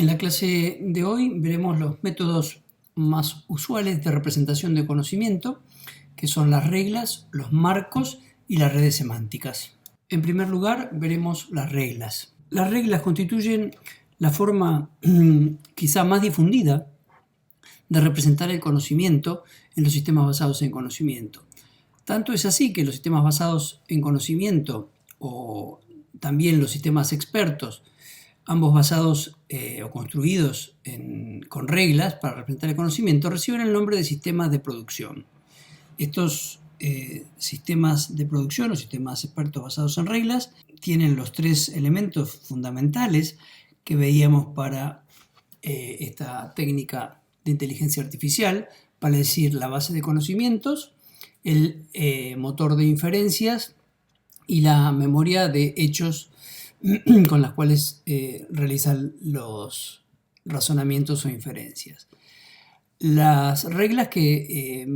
En la clase de hoy veremos los métodos más usuales de representación de conocimiento, que son las reglas, los marcos y las redes semánticas. En primer lugar, veremos las reglas. Las reglas constituyen la forma quizá más difundida de representar el conocimiento en los sistemas basados en conocimiento. Tanto es así que los sistemas basados en conocimiento o también los sistemas expertos, ambos basados o construidos con reglas para representar el conocimiento, reciben el nombre de sistemas de producción. Estos sistemas de producción o sistemas expertos basados en reglas tienen los tres elementos fundamentales que veíamos para esta técnica de inteligencia artificial, para decir la base de conocimientos, el motor de inferencias y la memoria de hechos con las cuales realizan los razonamientos o inferencias. Las reglas que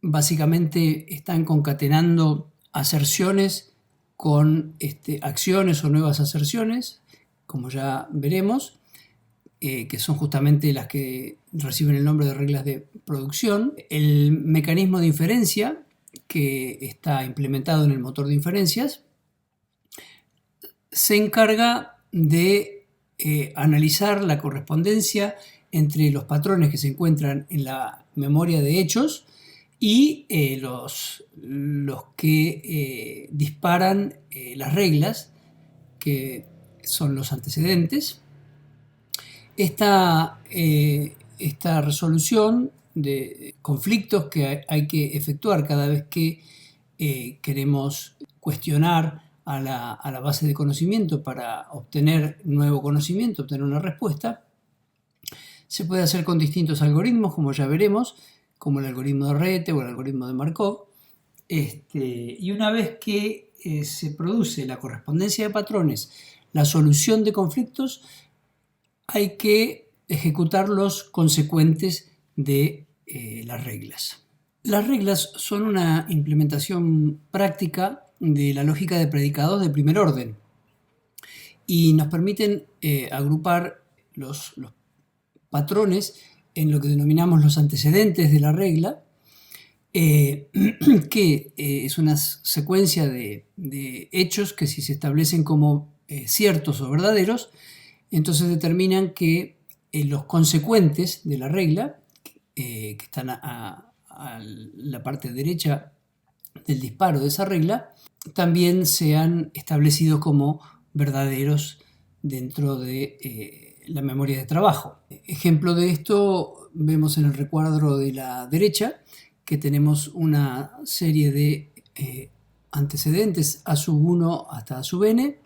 básicamente están concatenando aserciones con acciones o nuevas aserciones, como ya veremos, que son justamente las que reciben el nombre de reglas de producción. El mecanismo de inferencia, que está implementado en el motor de inferencias, se encarga de analizar la correspondencia entre los patrones que se encuentran en la memoria de hechos y los que disparan las reglas, que son los antecedentes. Esta resolución de conflictos que hay que efectuar cada vez que queremos cuestionar a la base de conocimiento para obtener nuevo conocimiento, obtener una respuesta, se puede hacer con distintos algoritmos, como ya veremos, como el algoritmo de Rete o el algoritmo de Markov. Y una vez que se produce la correspondencia de patrones, la solución de conflictos, hay que ejecutar los consecuentes de las reglas. Las reglas son una implementación práctica de la lógica de predicados de primer orden y nos permiten agrupar los patrones en lo que denominamos los antecedentes de la regla, que es una secuencia de hechos que, si se establecen como ciertos o verdaderos, entonces determinan que los consecuentes de la regla, que están a la parte derecha del disparo de esa regla, también sean establecidos como verdaderos dentro de la memoria de trabajo. Ejemplo de esto vemos en el recuadro de la derecha, que tenemos una serie de antecedentes a sub 1 hasta a sub n,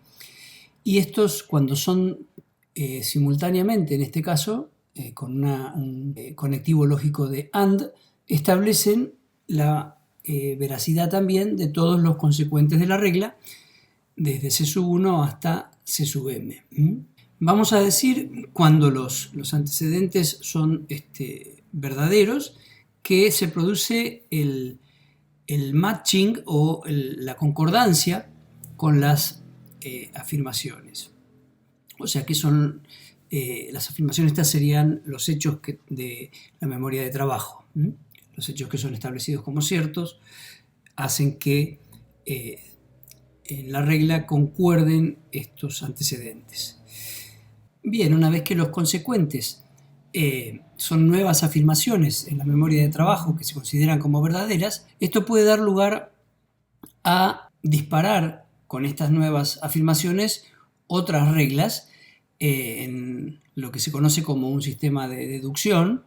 y estos, cuando son simultáneamente, en este caso, con un conectivo lógico de AND, establecen la veracidad también de todos los consecuentes de la regla, desde C sub 1 hasta C sub m. Vamos a decir, cuando los antecedentes son verdaderos, que se produce el matching o la concordancia con las afirmaciones. O sea que son las afirmaciones, estas serían los hechos de la memoria de trabajo. Los hechos que son establecidos como ciertos hacen que en la regla concuerden estos antecedentes. Bien, una vez que los consecuentes son nuevas afirmaciones en la memoria de trabajo que se consideran como verdaderas, esto puede dar lugar a disparar con estas nuevas afirmaciones otras reglas en lo que se conoce como un sistema de deducción,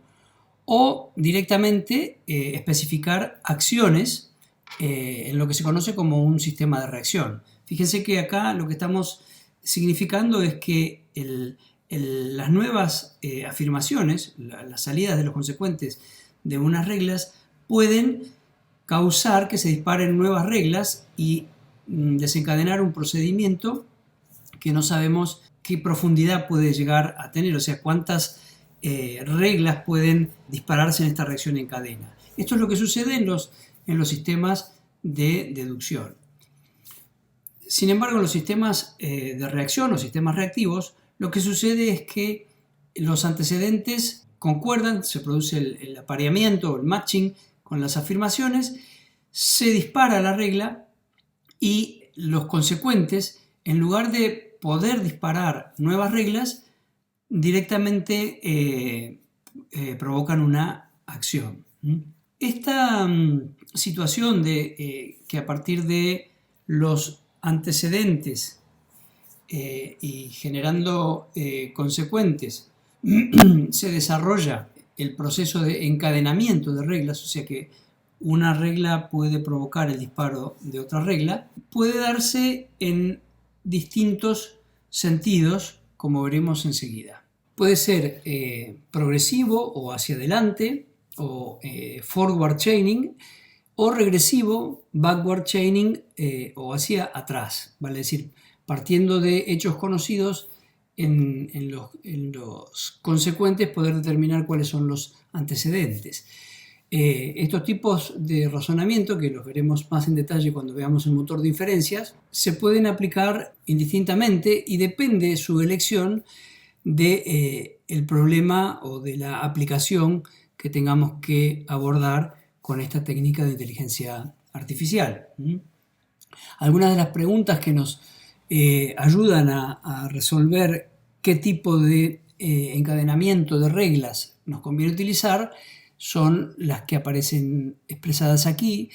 o directamente especificar acciones en lo que se conoce como un sistema de reacción. Fíjense que acá lo que estamos significando es que las nuevas afirmaciones, las salidas de los consecuentes de unas reglas, pueden causar que se disparen nuevas reglas y desencadenar un procedimiento que no sabemos qué profundidad puede llegar a tener, o sea, cuántas reglas pueden dispararse en esta reacción en cadena. Esto es lo que sucede en los sistemas de deducción. Sin embargo, en los sistemas de reacción o sistemas reactivos, lo que sucede es que los antecedentes concuerdan, se produce el apareamiento o el matching con las afirmaciones, se dispara la regla y los consecuentes, en lugar de poder disparar nuevas reglas, directamente provocan una acción. Esta situación de que a partir de los antecedentes y generando consecuentes se desarrolla el proceso de encadenamiento de reglas, o sea que una regla puede provocar el disparo de otra regla, puede darse en distintos sentidos, como veremos enseguida. Puede ser progresivo o hacia adelante, o forward chaining, o regresivo, backward chaining, o hacia atrás, vale decir, partiendo de hechos conocidos, en los consecuentes poder determinar cuáles son los antecedentes. Estos tipos de razonamiento, que los veremos más en detalle cuando veamos el motor de inferencias, se pueden aplicar indistintamente y depende su elección del problema o de la aplicación que tengamos que abordar con esta técnica de inteligencia artificial. Algunas de las preguntas que nos ayudan a resolver qué tipo de encadenamiento de reglas nos conviene utilizar son las que aparecen expresadas aquí,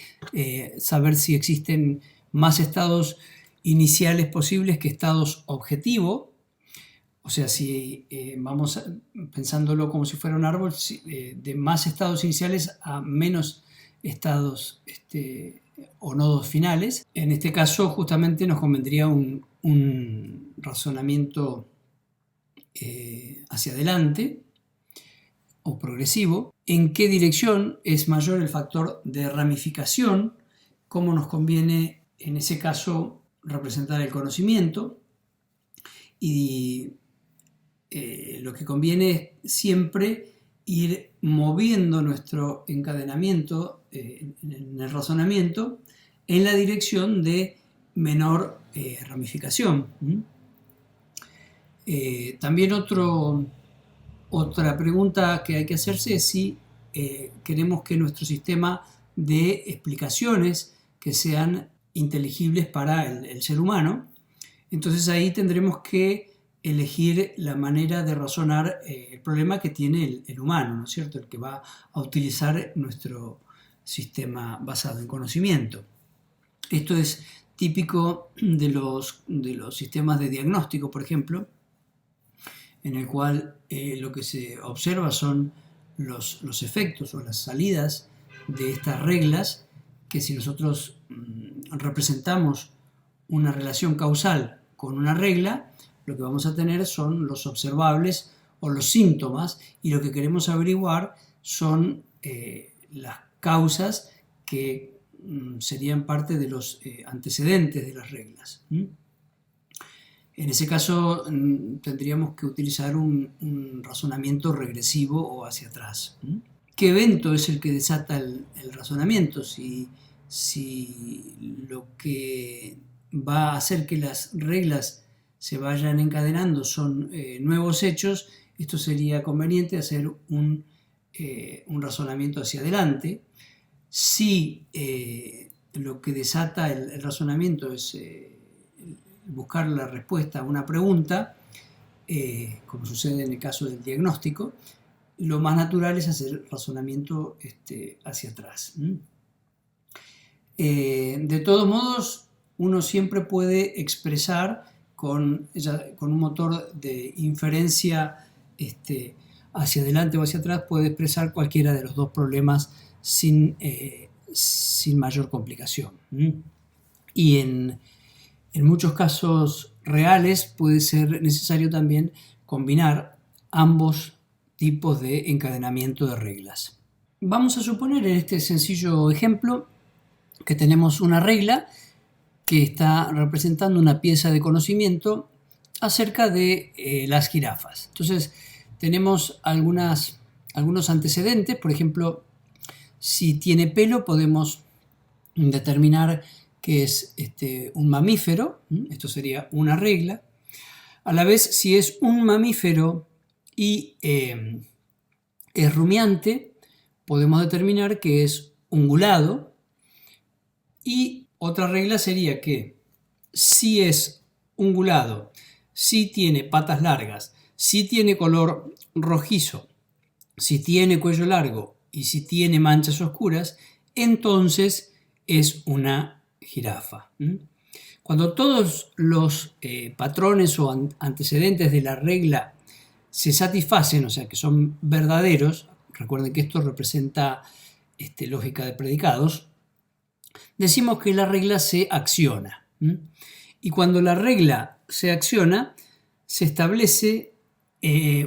saber si existen más estados iniciales posibles que estados objetivo, o sea, si vamos pensándolo como si fuera un árbol, de más estados iniciales a menos estados o nodos finales. En este caso justamente nos convendría un razonamiento hacia adelante o progresivo. ¿En qué dirección es mayor el factor de ramificación? ¿Cómo nos conviene en ese caso representar el conocimiento? Y lo que conviene es siempre ir moviendo nuestro encadenamiento en el razonamiento en la dirección de menor ramificación. También otra pregunta que hay que hacerse es si queremos que nuestro sistema dé explicaciones que sean inteligibles para el ser humano. Entonces ahí tendremos que elegir la manera de razonar el problema que tiene el humano, ¿no es cierto? El que va a utilizar nuestro sistema basado en conocimiento. Esto es típico de los sistemas de diagnóstico, por ejemplo, en el cual lo que se observa son los efectos o las salidas de estas reglas, que si nosotros representamos una relación causal con una regla, lo que vamos a tener son los observables o los síntomas, y lo que queremos averiguar son las causas que serían parte de los antecedentes de las reglas. En ese caso tendríamos que utilizar un razonamiento regresivo o hacia atrás. ¿Qué evento es el que desata el razonamiento? Si lo que va a hacer que las reglas se vayan encadenando son nuevos hechos, esto sería conveniente hacer un razonamiento hacia adelante. Si lo que desata el razonamiento es buscar la respuesta a una pregunta, como sucede en el caso del diagnóstico, lo más natural es hacer razonamiento hacia atrás. De todos modos, uno siempre puede expresar con un motor de inferencia hacia adelante o hacia atrás, puede expresar cualquiera de los dos problemas sin mayor complicación. Y en muchos casos reales puede ser necesario también combinar ambos tipos de encadenamiento de reglas. Vamos a suponer en este sencillo ejemplo que tenemos una regla que está representando una pieza de conocimiento acerca de las jirafas. Entonces tenemos algunos antecedentes, por ejemplo, si tiene pelo podemos determinar que es un mamífero, esto sería una regla. A la vez, si es un mamífero y es rumiante, podemos determinar que es ungulado. Y otra regla sería que si es ungulado, si tiene patas largas, si tiene color rojizo, si tiene cuello largo y si tiene manchas oscuras, entonces es una jirafa. Cuando todos los patrones o antecedentes de la regla se satisfacen, o sea que son verdaderos, recuerden que esto representa lógica de predicados, decimos que la regla se acciona. Y cuando la regla se acciona, se establece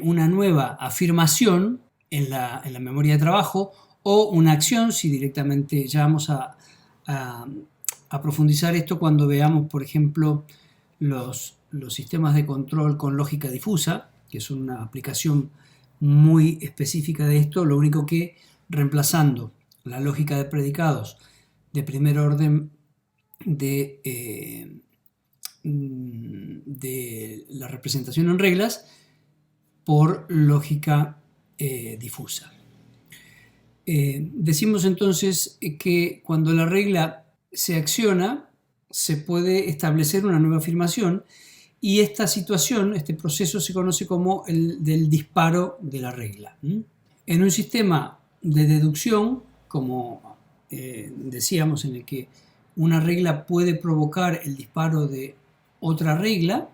una nueva afirmación en la memoria de trabajo o una acción, si directamente ya vamos a profundizar esto cuando veamos, por ejemplo, los sistemas de control con lógica difusa, que es una aplicación muy específica de esto, lo único que reemplazando la lógica de predicados de primer orden de la representación en reglas por lógica difusa. Decimos entonces que cuando la regla se acciona, se puede establecer una nueva afirmación y esta situación, este proceso se conoce como el del disparo de la regla. En un sistema de deducción, como decíamos, en el que una regla puede provocar el disparo de otra regla,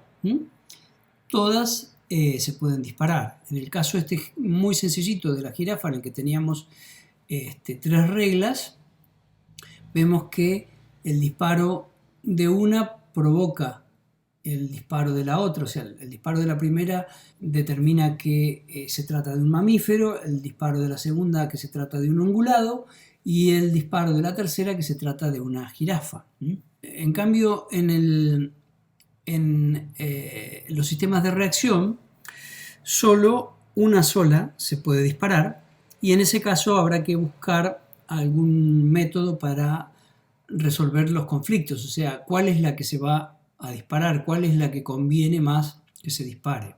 todas se pueden disparar. En el caso muy sencillito de la jirafa, en el que teníamos 3 reglas, vemos que el disparo de una provoca el disparo de la otra, o sea, el disparo de la primera determina que se trata de un mamífero, el disparo de la segunda que se trata de un ungulado y el disparo de la tercera que se trata de una jirafa. En cambio, en los sistemas de reacción, solo una sola se puede disparar y en ese caso habrá que buscar algún método para resolver los conflictos, o sea, cuál es la que se va a disparar, cuál es la que conviene más que se dispare.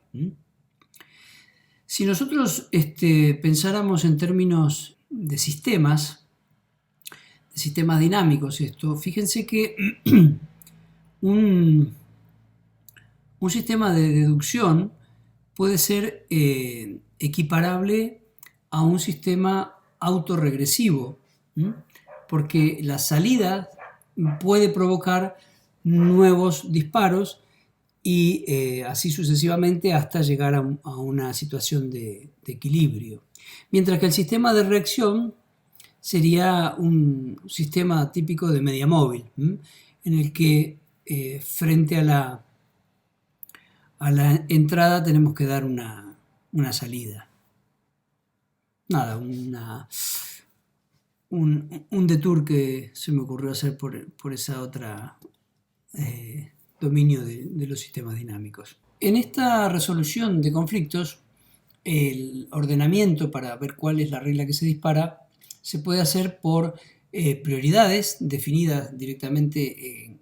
Si nosotros pensáramos en términos de sistemas dinámicos, fíjense que un sistema de deducción puede ser equiparable a un sistema autorregresivo, porque la salida puede provocar nuevos disparos y así sucesivamente hasta llegar a una situación de equilibrio. Mientras que el sistema de reacción sería un sistema típico de media móvil, en el que frente a la entrada tenemos que dar una salida. Nada, un detour que se me ocurrió hacer por esa otra dominio de los sistemas dinámicos. En esta resolución de conflictos, el ordenamiento para ver cuál es la regla que se dispara se puede hacer por prioridades definidas directamente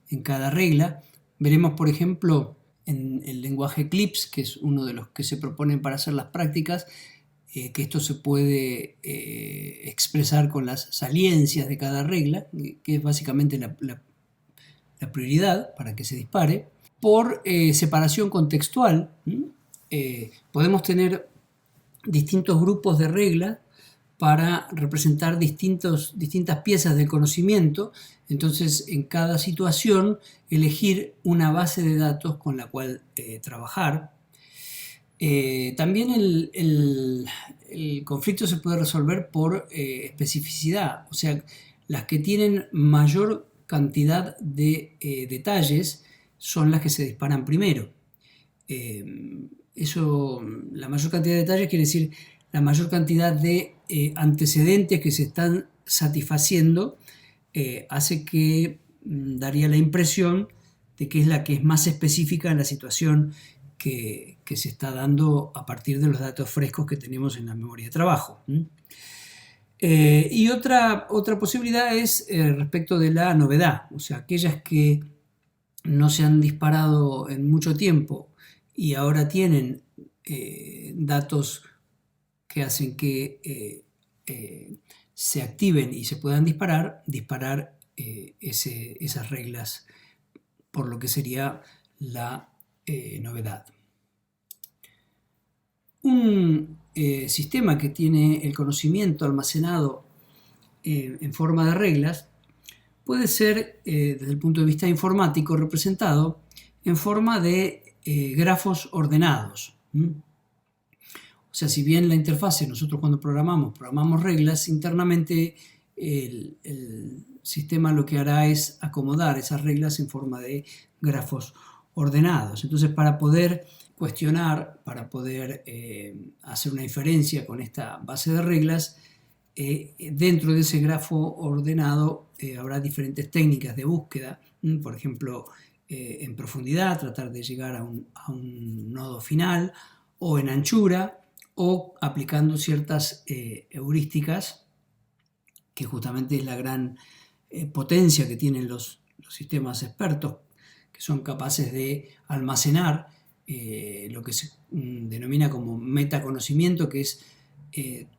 en cada regla. Veremos, por ejemplo, en el lenguaje Eclipse, que es uno de los que se proponen para hacer las prácticas, que esto se puede expresar con las saliencias de cada regla, que es básicamente la prioridad para que se dispare. Por separación contextual, podemos tener distintos grupos de reglas para representar distintas piezas del conocimiento. Entonces, en cada situación, elegir una base de datos con la cual trabajar. También el conflicto se puede resolver por especificidad, o sea, las que tienen mayor cantidad de detalles son las que se disparan primero. La mayor cantidad de detalles quiere decir la mayor cantidad de antecedentes que se están satisfaciendo, hace que daría la impresión de que es la que es más específica en la situación que se está dando a partir de los datos frescos que tenemos en la memoria de trabajo. Y otra posibilidad es respecto de la novedad, o sea, aquellas que no se han disparado en mucho tiempo y ahora tienen datos que hacen que se activen y se puedan disparar esas reglas, por lo que sería la novedad. Un sistema que tiene el conocimiento almacenado en forma de reglas puede ser, desde el punto de vista informático, representado en forma de grafos ordenados. O sea, si bien la interfase, nosotros cuando programamos reglas, internamente el sistema lo que hará es acomodar esas reglas en forma de grafos ordenados. Entonces, para poder cuestionar, para poder hacer una inferencia con esta base de reglas, dentro de ese grafo ordenado habrá diferentes técnicas de búsqueda, por ejemplo, en profundidad, tratar de llegar a un nodo final, o en anchura, o aplicando ciertas heurísticas, que justamente es la gran potencia que tienen los sistemas expertos, que son capaces de almacenar lo que se denomina como metaconocimiento, que es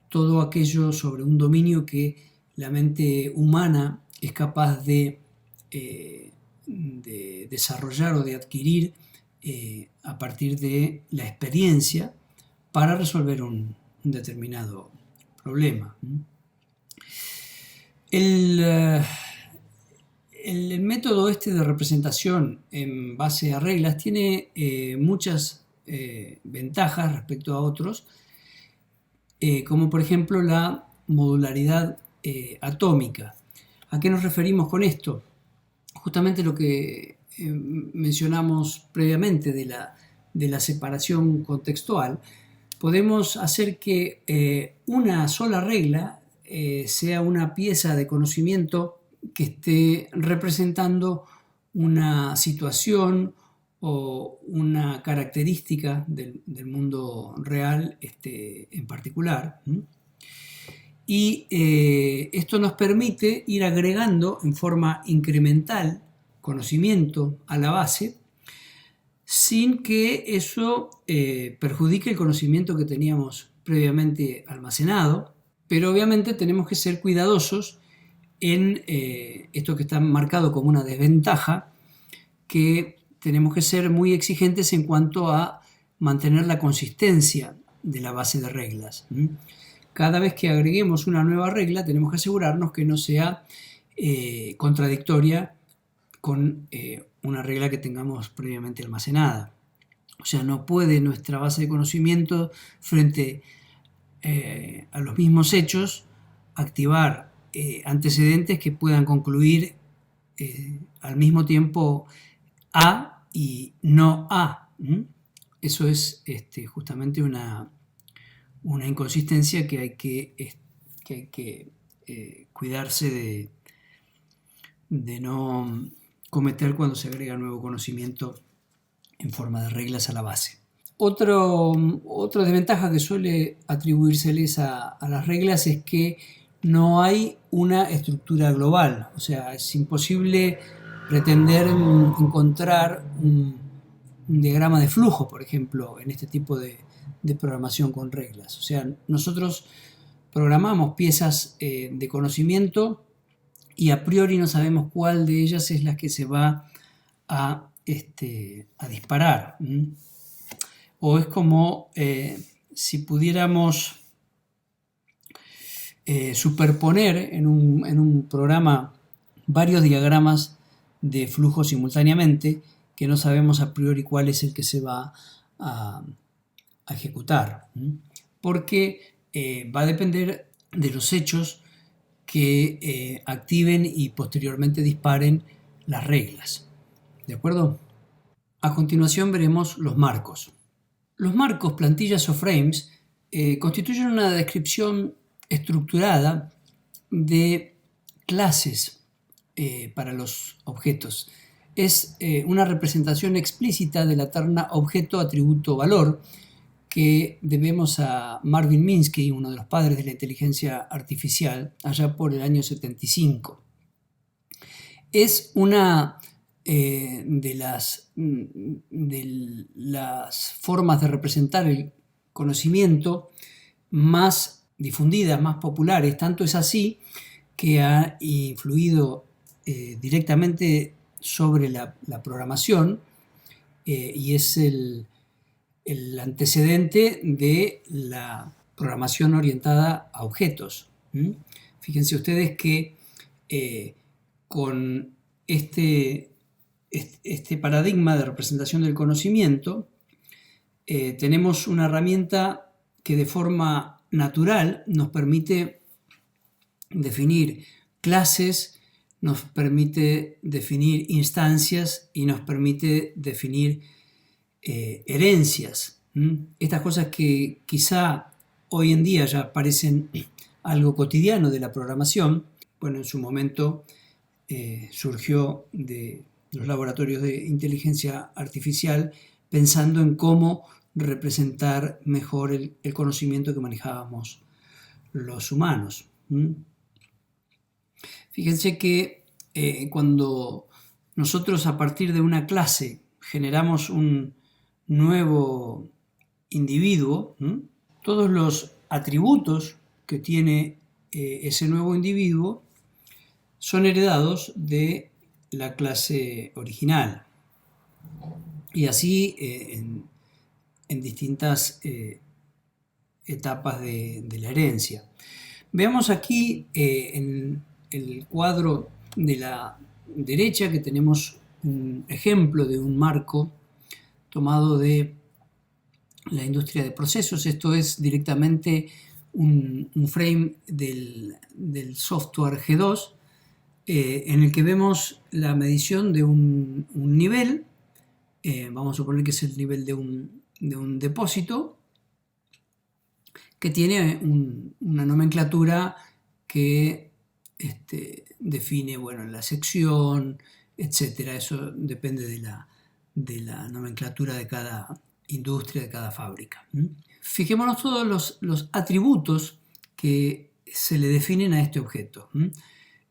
todo aquello sobre un dominio que la mente humana es capaz de desarrollar o de adquirir a partir de la experiencia para resolver un determinado problema. El método este de representación en base a reglas tiene muchas ventajas respecto a otros, como por ejemplo la modularidad atómica. ¿A qué nos referimos con esto? Justamente lo que mencionamos previamente de la separación contextual. Podemos hacer que una sola regla sea una pieza de conocimiento que esté representando una situación o una característica del mundo real en particular. Y esto nos permite ir agregando en forma incremental conocimiento a la base, sin que eso perjudique el conocimiento que teníamos previamente almacenado, pero obviamente tenemos que ser cuidadosos en esto que está marcado como una desventaja, que tenemos que ser muy exigentes en cuanto a mantener la consistencia de la base de reglas. Cada vez que agreguemos una nueva regla tenemos que asegurarnos que no sea contradictoria con una regla que tengamos previamente almacenada. O sea, no puede nuestra base de conocimiento frente a los mismos hechos activar antecedentes que puedan concluir al mismo tiempo A y no A. Eso es justamente una inconsistencia que hay que cuidarse de no cometer cuando se agrega nuevo conocimiento en forma de reglas a la base. Otra desventaja que suele atribuírseles a las reglas es que no hay una estructura global. O sea, es imposible pretender encontrar un diagrama de flujo, por ejemplo, en este tipo de programación con reglas. O sea, nosotros programamos piezas de conocimiento y a priori no sabemos cuál de ellas es la que se va a disparar. O es como si pudiéramos superponer en un programa varios diagramas de flujo simultáneamente, que no sabemos a priori cuál es el que se va a ejecutar, porque va a depender de los hechos que activen y posteriormente disparen las reglas. ¿De acuerdo? A continuación veremos los marcos. Los marcos, plantillas o frames constituyen una descripción estructurada de clases para los objetos. Es una representación explícita de la terna objeto, atributo, valor, que debemos a Marvin Minsky, uno de los padres de la inteligencia artificial, allá por el año 75. Es una de las formas de representar el conocimiento más difundidas, más populares. Tanto es así que ha influido directamente sobre la programación y es el antecedente de la programación orientada a objetos. Fíjense ustedes que con este paradigma de representación del conocimiento, tenemos una herramienta que de forma natural nos permite definir clases, nos permite definir instancias y nos permite definir herencias. Estas cosas que quizá hoy en día ya parecen algo cotidiano de la programación, bueno, en su momento surgió de los laboratorios de inteligencia artificial pensando en cómo representar mejor el conocimiento que manejábamos los humanos. Fíjense que cuando nosotros a partir de una clase generamos un nuevo individuo, todos los atributos que tiene ese nuevo individuo son heredados de la clase original. Y así en distintas etapas de la herencia. Veamos aquí en el cuadro de la derecha que tenemos un ejemplo de un marco tomado de la industria de procesos. Esto es directamente un frame del software G2 en el que vemos la medición de un nivel. Vamos a suponer que es el nivel de un depósito que tiene una nomenclatura que define, bueno, la sección, etcétera. Eso depende de la nomenclatura de cada industria, de cada fábrica. Fijémonos todos los atributos que se le definen a este objeto.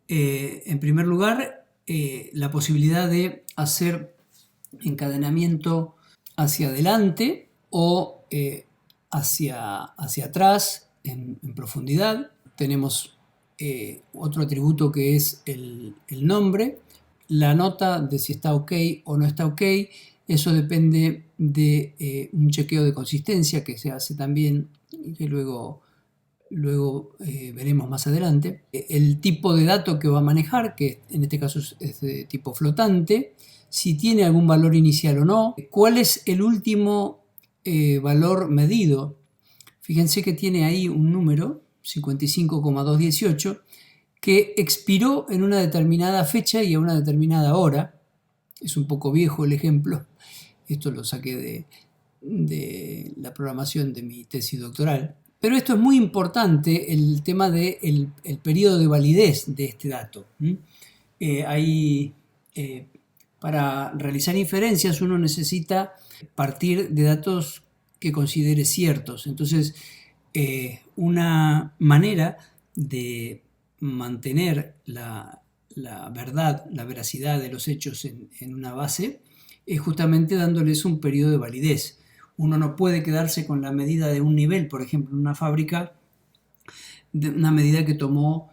En primer lugar, la posibilidad de hacer encadenamiento hacia adelante o hacia atrás en profundidad. Tenemos otro atributo que es el nombre, la nota de si está ok o no está ok. Eso depende de un chequeo de consistencia que se hace también y que luego veremos más adelante. El tipo de dato que va a manejar, que en este caso es de tipo flotante, si tiene algún valor inicial o no, cuál es el último valor medido. Fíjense que tiene ahí un número, 55,218, que expiró en una determinada fecha y a una determinada hora. Es un poco viejo el ejemplo, esto lo saqué de la programación de mi tesis doctoral. Pero esto es muy importante, el tema del periodo de validez de este dato. Para realizar inferencias uno necesita partir de datos que considere ciertos. Entonces, una manera de mantener la verdad, la veracidad de los hechos en una base es justamente dándoles un periodo de validez. Uno no puede quedarse con la medida de un nivel, por ejemplo, en una fábrica, de una medida que tomó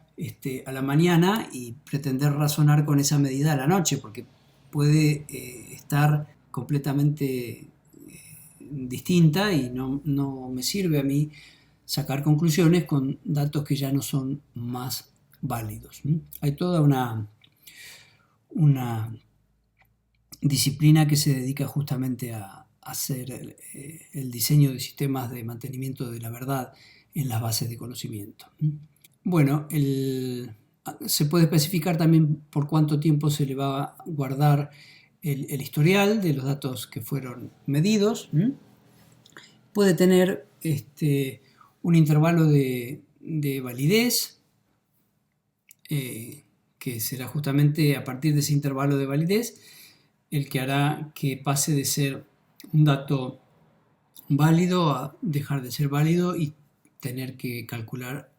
a la mañana y pretender razonar con esa medida a la noche, porque puede estar completamente distinta y no me sirve a mí sacar conclusiones con datos que ya no son más válidos. Hay toda una disciplina que se dedica justamente a hacer el diseño de sistemas de mantenimiento de la verdad en las bases de conocimiento. Bueno, se puede especificar también por cuánto tiempo se le va a guardar el historial de los datos que fueron medidos. Puede tener un intervalo de validez, que será justamente a partir de ese intervalo de validez el que hará que pase de ser un dato válido a dejar de ser válido y tener que calcular,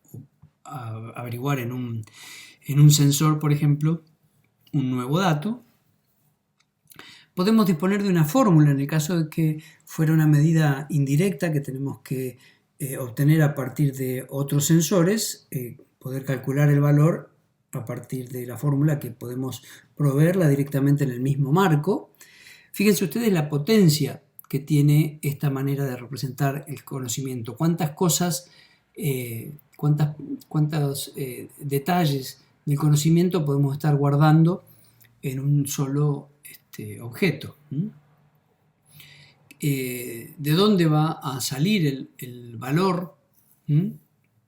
averiguar en un sensor, por ejemplo, un nuevo dato. Podemos disponer de una fórmula en el caso de que fuera una medida indirecta que tenemos que obtener a partir de otros sensores, poder calcular el valor a partir de la fórmula que podemos proveerla directamente en el mismo marco. Fíjense ustedes la potencia que tiene esta manera de representar el conocimiento. Cuántas cosas, cuántos detalles del conocimiento podemos estar guardando en un solo objeto. ¿De dónde va a salir el valor? En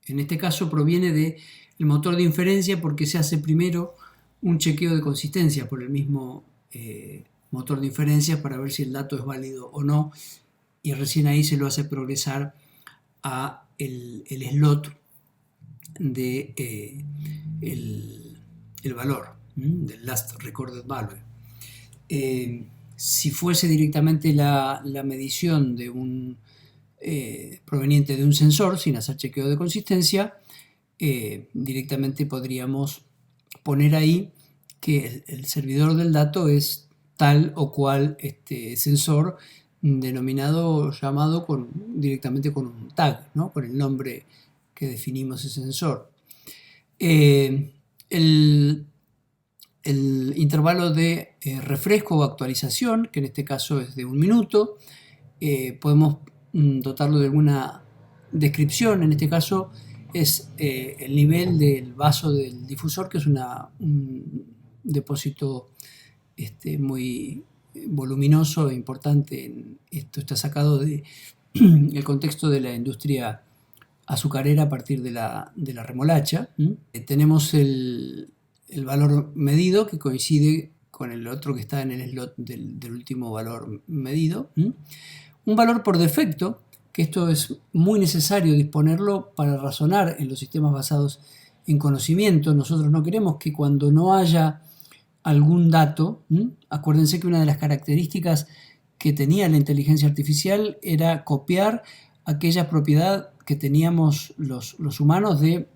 este caso proviene del motor de inferencia, porque se hace primero un chequeo de consistencia por el mismo motor de inferencia para ver si el dato es válido o no, y recién ahí se lo hace progresar a el slot de el valor del last recorded value. Si fuese directamente la medición de un proveniente de un sensor sin hacer chequeo de consistencia, directamente podríamos poner ahí que el servidor del dato es tal o cual sensor llamado directamente con un tag, ¿no? Con el nombre que definimos ese sensor. El intervalo de refresco o actualización, que en este caso es de 1 minuto, podemos dotarlo de alguna descripción. En este caso es el nivel del vaso del difusor, que es un depósito muy voluminoso e importante. Esto está sacado del contexto de la industria azucarera a partir de la remolacha. Tenemos el valor medido, que coincide con el otro que está en el slot del último valor medido. Un valor por defecto, que esto es muy necesario disponerlo para razonar en los sistemas basados en conocimiento. Nosotros no queremos que cuando no haya algún dato, acuérdense que una de las características que tenía la inteligencia artificial era copiar aquella propiedad que teníamos los humanos de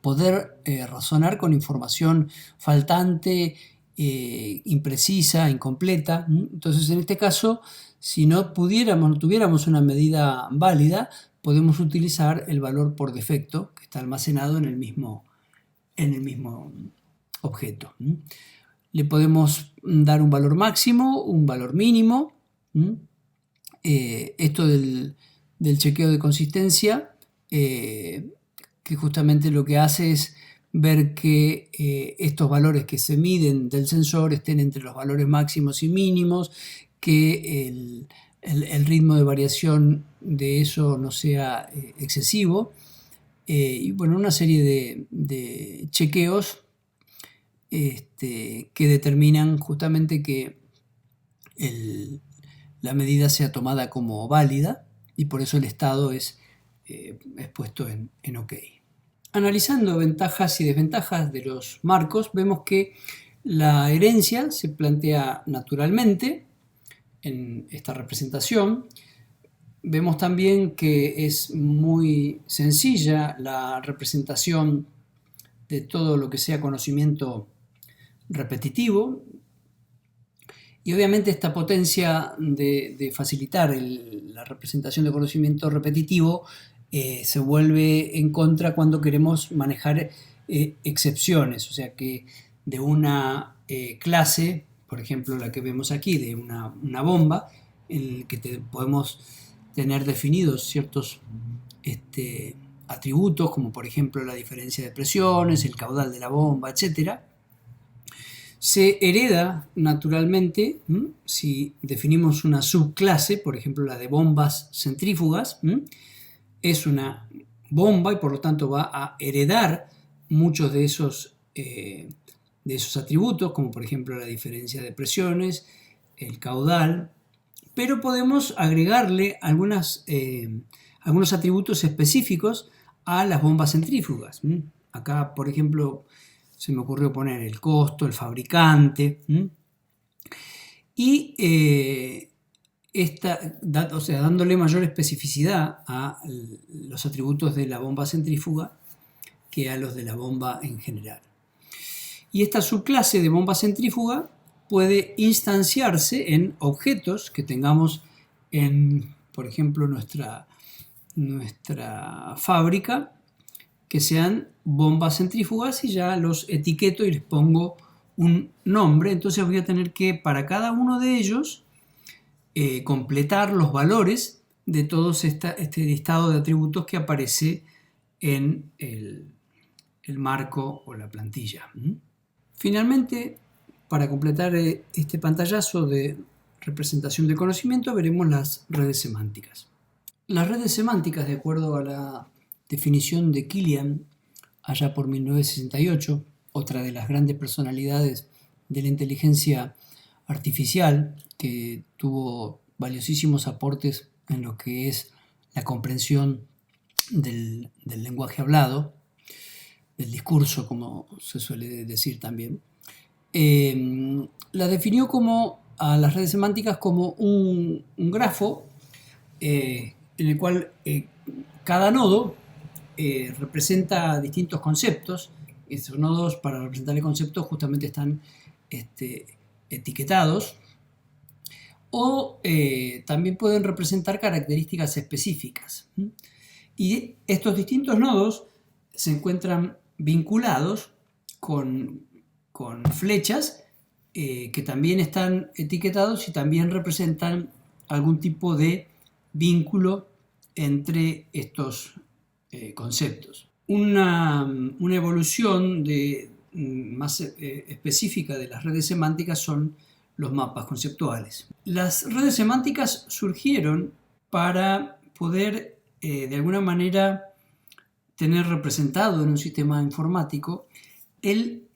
poder razonar con información faltante, imprecisa, incompleta. Entonces, en este caso, si no tuviéramos una medida válida, podemos utilizar el valor por defecto que está almacenado en el mismo objeto. Le podemos dar un valor máximo, un valor mínimo. Esto del chequeo de consistencia, que justamente lo que hace es ver que estos valores que se miden del sensor estén entre los valores máximos y mínimos, que el ritmo de variación de eso no sea excesivo, y bueno, una serie de chequeos que determinan justamente que la medida sea tomada como válida, y por eso el estado es puesto en OK. Analizando ventajas y desventajas de los marcos, vemos que la herencia se plantea naturalmente en esta representación. Vemos también que es muy sencilla la representación de todo lo que sea conocimiento repetitivo, y obviamente esta potencia de facilitar la representación de conocimiento repetitivo se vuelve en contra cuando queremos manejar excepciones, o sea que de una clase, por ejemplo la que vemos aquí, de una bomba, en la que podemos tener definidos ciertos atributos, como por ejemplo la diferencia de presiones, el caudal de la bomba, etc. Se hereda naturalmente si definimos una subclase, por ejemplo la de bombas centrífugas. Es una bomba y por lo tanto va a heredar muchos de esos atributos, como por ejemplo la diferencia de presiones, el caudal, pero podemos agregarle algunos atributos específicos a las bombas centrífugas. Acá, por ejemplo, se me ocurrió poner el costo, el fabricante, y dándole mayor especificidad a los atributos de la bomba centrífuga que a los de la bomba en general. Y esta subclase de bomba centrífuga puede instanciarse en objetos que tengamos en, por ejemplo, nuestra fábrica, que sean bombas centrífugas, y ya los etiqueto y les pongo un nombre. Entonces voy a tener que, para cada uno de ellos, completar los valores de todo este listado de atributos que aparece en el marco o la plantilla. Finalmente, para completar este pantallazo de representación de conocimiento, veremos las redes semánticas. Las redes semánticas, de acuerdo a la definición de Killian, allá por 1968, otra de las grandes personalidades de la inteligencia artificial, que tuvo valiosísimos aportes en lo que es la comprensión del lenguaje hablado, del discurso, como se suele decir también, la definió a las redes semánticas como un grafo en el cual cada nodo representa distintos conceptos. Estos nodos, para representar el concepto, justamente están etiquetados, o también pueden representar características específicas. Y estos distintos nodos se encuentran vinculados con flechas que también están etiquetados y también representan algún tipo de vínculo entre estos conceptos. Una evolución más específica de las redes semánticas son los mapas conceptuales. Las redes semánticas surgieron para poder de alguna manera tener representado en un sistema informático el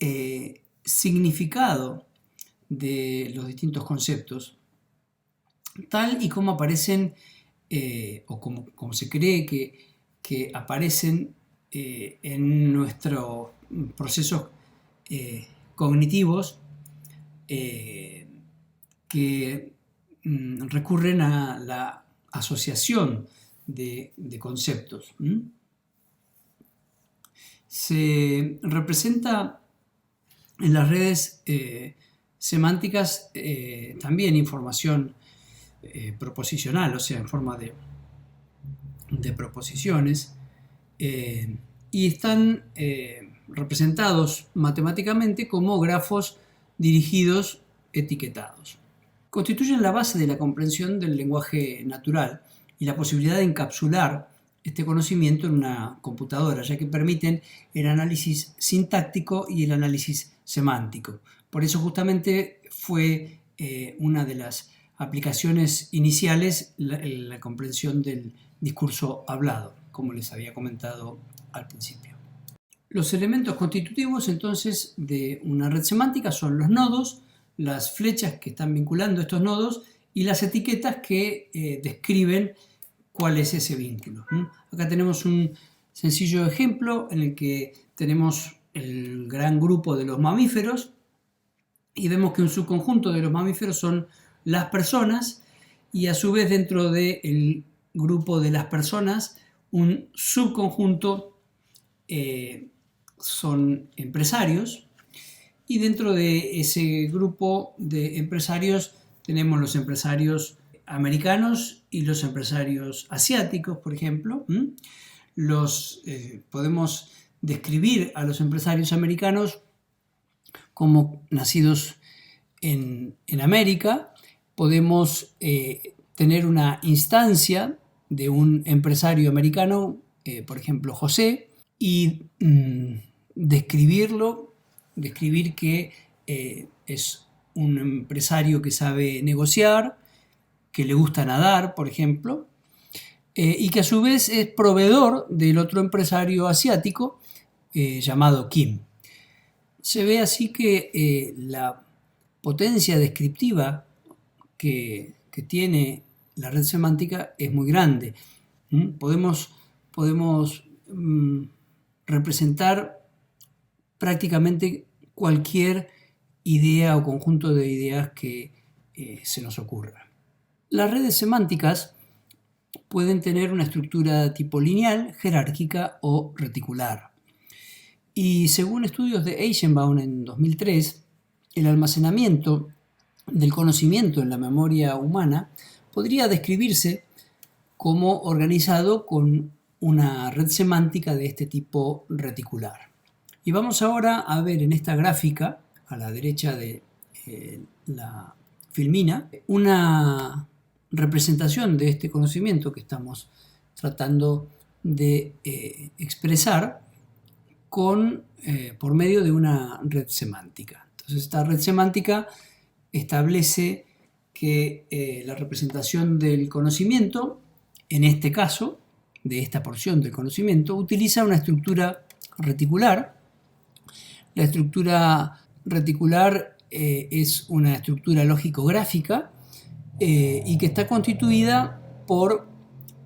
significado de los distintos conceptos, tal y como aparecen o como se cree que aparecen en nuestros procesos cognitivos que recurren a la asociación de conceptos. Se representa en las redes semánticas también información proposicional, o sea, en forma de proposiciones, y están representados matemáticamente como grafos dirigidos etiquetados. Constituyen la base de la comprensión del lenguaje natural y la posibilidad de encapsular este conocimiento en una computadora, ya que permiten el análisis sintáctico y el análisis semántico. Por eso justamente fue una de las aplicaciones iniciales la comprensión del discurso hablado, como les había comentado al principio. Los elementos constitutivos entonces de una red semántica son los nodos, las flechas que están vinculando estos nodos y las etiquetas que describen cuál es ese vínculo. Acá tenemos un sencillo ejemplo en el que tenemos el gran grupo de los mamíferos y vemos que un subconjunto de los mamíferos son las personas, y a su vez dentro del grupo de las personas un subconjunto son empresarios, y dentro de ese grupo de empresarios tenemos los empresarios americanos y los empresarios asiáticos, por ejemplo. Podemos describir a los empresarios americanos como nacidos en América. Podemos tener una instancia de un empresario americano, por ejemplo José, y describir que es un empresario que sabe negociar, que le gusta nadar, por ejemplo, y que a su vez es proveedor del otro empresario asiático llamado Kim. Se ve así que la potencia descriptiva que tiene la red semántica es muy grande. Podemos representar prácticamente cualquier idea o conjunto de ideas que se nos ocurra. Las redes semánticas pueden tener una estructura tipo lineal, jerárquica o reticular. Y según estudios de Eichenbaum en 2003, el almacenamiento del conocimiento en la memoria humana podría describirse como organizado con una red semántica de este tipo reticular. Y vamos ahora a ver en esta gráfica, a la derecha de la filmina, una representación de este conocimiento que estamos tratando de expresar por medio de una red semántica. Entonces, esta red semántica establece que la representación del conocimiento, en este caso, de esta porción del conocimiento, utiliza una estructura reticular. La estructura reticular es una estructura lógico-gráfica y que está constituida por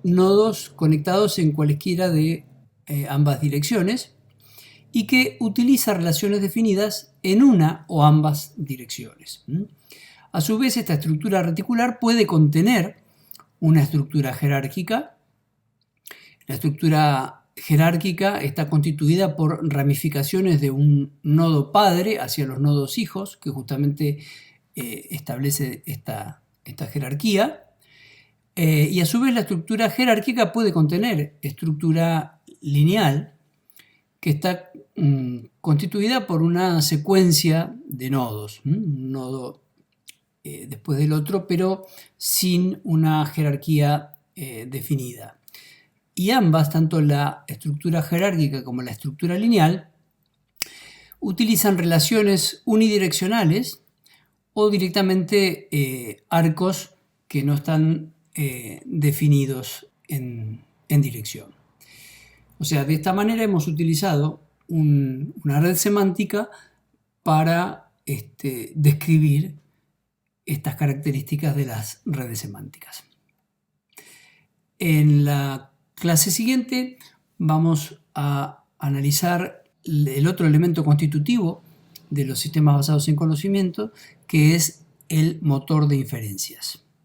nodos conectados en cualesquiera de ambas direcciones y que utiliza relaciones definidas en una o ambas direcciones. A su vez, esta estructura reticular puede contener una estructura jerárquica. La estructura jerárquica está constituida por ramificaciones de un nodo padre hacia los nodos hijos, que justamente establece esta jerarquía. Y a su vez la estructura jerárquica puede contener estructura lineal, que está constituida por una secuencia de nodos, un nodo después del otro, pero sin una jerarquía definida. Y ambas, tanto la estructura jerárquica como la estructura lineal, utilizan relaciones unidireccionales o directamente arcos que no están definidos en dirección. O sea, de esta manera hemos utilizado una red semántica para describir estas características de las redes semánticas. En la clase siguiente vamos a analizar el otro elemento constitutivo de los sistemas basados en conocimiento, que es el motor de inferencias.